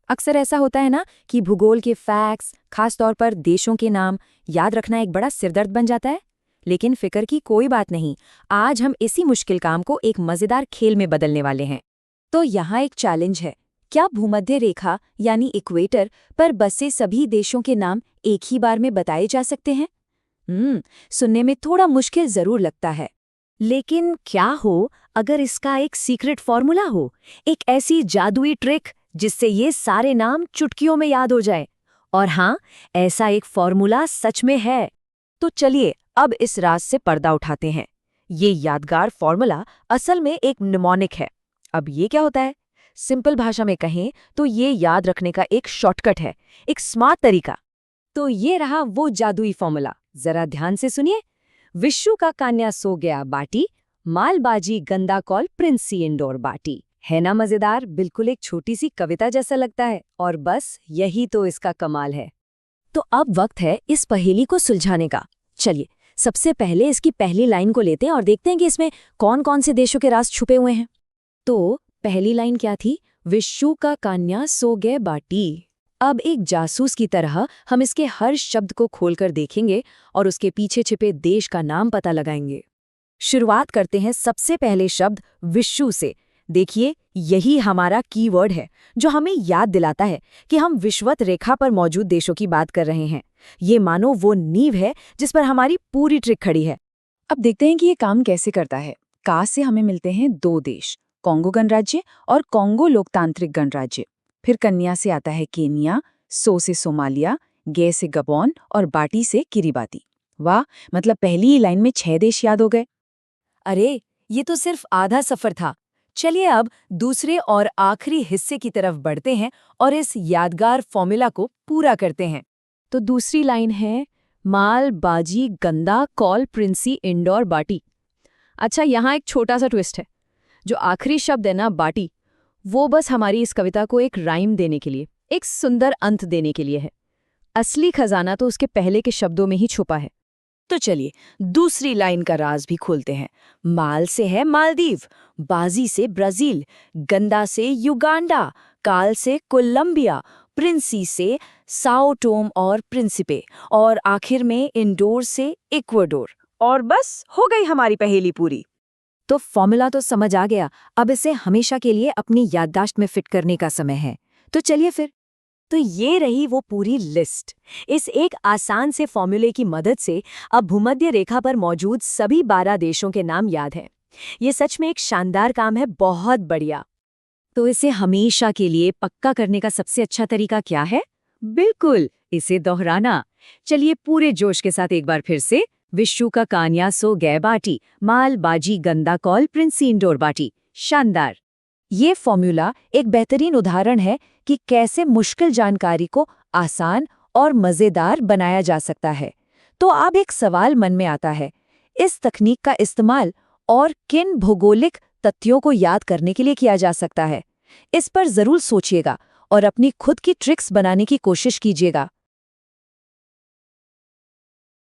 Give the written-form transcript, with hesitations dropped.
अक्सर ऐसा होता है ना कि भूगोल के फैक्ट्स, खास तौर पर देशों के नाम याद रखना एक बड़ा सिरदर्द बन जाता है। लेकिन फिक्र की कोई बात नहीं, आज हम इसी मुश्किल काम को एक मजेदार खेल में बदलने वाले हैं। तो यहाँ एक चैलेंज है, क्या भूमध्य रेखा यानी इक्वेटर पर बसे सभी देशों के नाम एक ही बार में बताए जा सकते हैं? सुनने में थोड़ा मुश्किल जरूर लगता है, लेकिन क्या हो अगर इसका एक सीक्रेट फॉर्मूला हो, एक ऐसी जादुई ट्रिक जिससे ये सारे नाम चुटकियों में याद हो जाए। और हाँ, ऐसा एक फॉर्मूला सच में है। तो चलिए अब इस राज से पर्दा उठाते हैं। ये यादगार फॉर्मूला असल में एक निमोनिक है। अब ये क्या होता है? सिंपल भाषा में कहें तो ये याद रखने का एक शॉर्टकट है, एक स्मार्ट तरीका। तो ये रहा वो जादुई फॉर्मूला, जरा ध्यान से सुनिए। विश्व का कान्या सो गया बाटी, मालबाजी गंदा कॉल प्रिंसी इंडोर बाटी। है ना मजेदार? बिल्कुल एक छोटी सी कविता जैसा लगता है, और बस यही तो इसका कमाल है। तो अब वक्त है इस पहेली को सुलझाने का। चलिए सबसे पहले इसकी पहली लाइन को लेते हैं और देखते हैं कि इसमें कौन कौन से देशों के राज छुपे हुए हैं। तो पहली लाइन क्या थी? विश्व का कान्या सो गए बाटी। अब एक जासूस की तरह हम इसके हर शब्द को खोलकर देखेंगे और उसके पीछे छिपे देश का नाम पता लगाएंगे। शुरुआत करते हैं सबसे पहले शब्द विश्व से। देखिए, यही हमारा कीवर्ड है जो हमें याद दिलाता है कि हम विषुवत रेखा पर मौजूद देशों की बात कर रहे हैं। ये मानो वो नींव है जिस पर हमारी पूरी ट्रिक खड़ी है। अब देखते हैं कि ये काम कैसे करता है। का से हमें मिलते हैं दो देश, कॉन्गो गणराज्य और कॉन्गो लोकतांत्रिक गणराज्य। फिर कन्या से आता है केनिया, सो से सोमालिया, गे से गबोन और बाटी से किरिबाती। वाह, मतलब पहली ही लाइन में 6 देश याद हो गए। अरे, ये तो सिर्फ आधा सफर था। चलिए अब दूसरे और आखिरी हिस्से की तरफ बढ़ते हैं और इस यादगार फॉर्मूला को पूरा करते हैं। तो दूसरी लाइन है माल बाजी गंदा कॉल प्रिंसी इंडोर बाटी। अच्छा, यहाँ एक छोटा सा ट्विस्ट है। जो आखिरी शब्द है ना, बाटी, वो बस हमारी इस कविता को एक राइम देने के लिए, एक सुंदर अंत देने के लिए है। असली खजाना तो उसके पहले के शब्दों में ही छुपा है। तो चलिए दूसरी लाइन का राज भी खोलते हैं। माल से है मालदीव, बाजी से ब्राजील, गंदा से युगांडा, काल से कोलंबिया, प्रिंसी से साओ टोम और प्रिंसिपे, और आखिर में इंडोर से इक्वाडोर। और बस हो गई हमारी पहेली पूरी। तो फॉर्मूला तो समझ आ गया, अब इसे हमेशा के लिए अपनी याददाश्त में फिट करने का समय है। तो चलिए फिर। तो ये रही वो पूरी लिस्ट। इस एक आसान से फॉर्मूले की मदद से अब भूमध्य रेखा पर मौजूद सभी 12 देशों के नाम याद हैं। ये सच में एक शानदार काम है, बहुत बढ़िया। तो इसे हमेशा के लिए पक्का करने का सबसे अच्छा तरीका क्या है? बिल्कुल, इसे दोहराना। चलिए पूरे जोश के साथ एक बार फिर से। विश्व का कान्या सो गए बाटी, माल बाजी गंदा कॉल प्रिंसी इंडोर बाटी। शानदार। ये फॉर्मूला एक बेहतरीन उदाहरण है कि कैसे मुश्किल जानकारी को आसान और मज़ेदार बनाया जा सकता है। तो अब एक सवाल मन में आता है, इस तकनीक का इस्तेमाल और किन भौगोलिक तथ्यों को याद करने के लिए किया जा सकता है? इस पर ज़रूर सोचिएगा और अपनी खुद की ट्रिक्स बनाने की कोशिश कीजिएगा।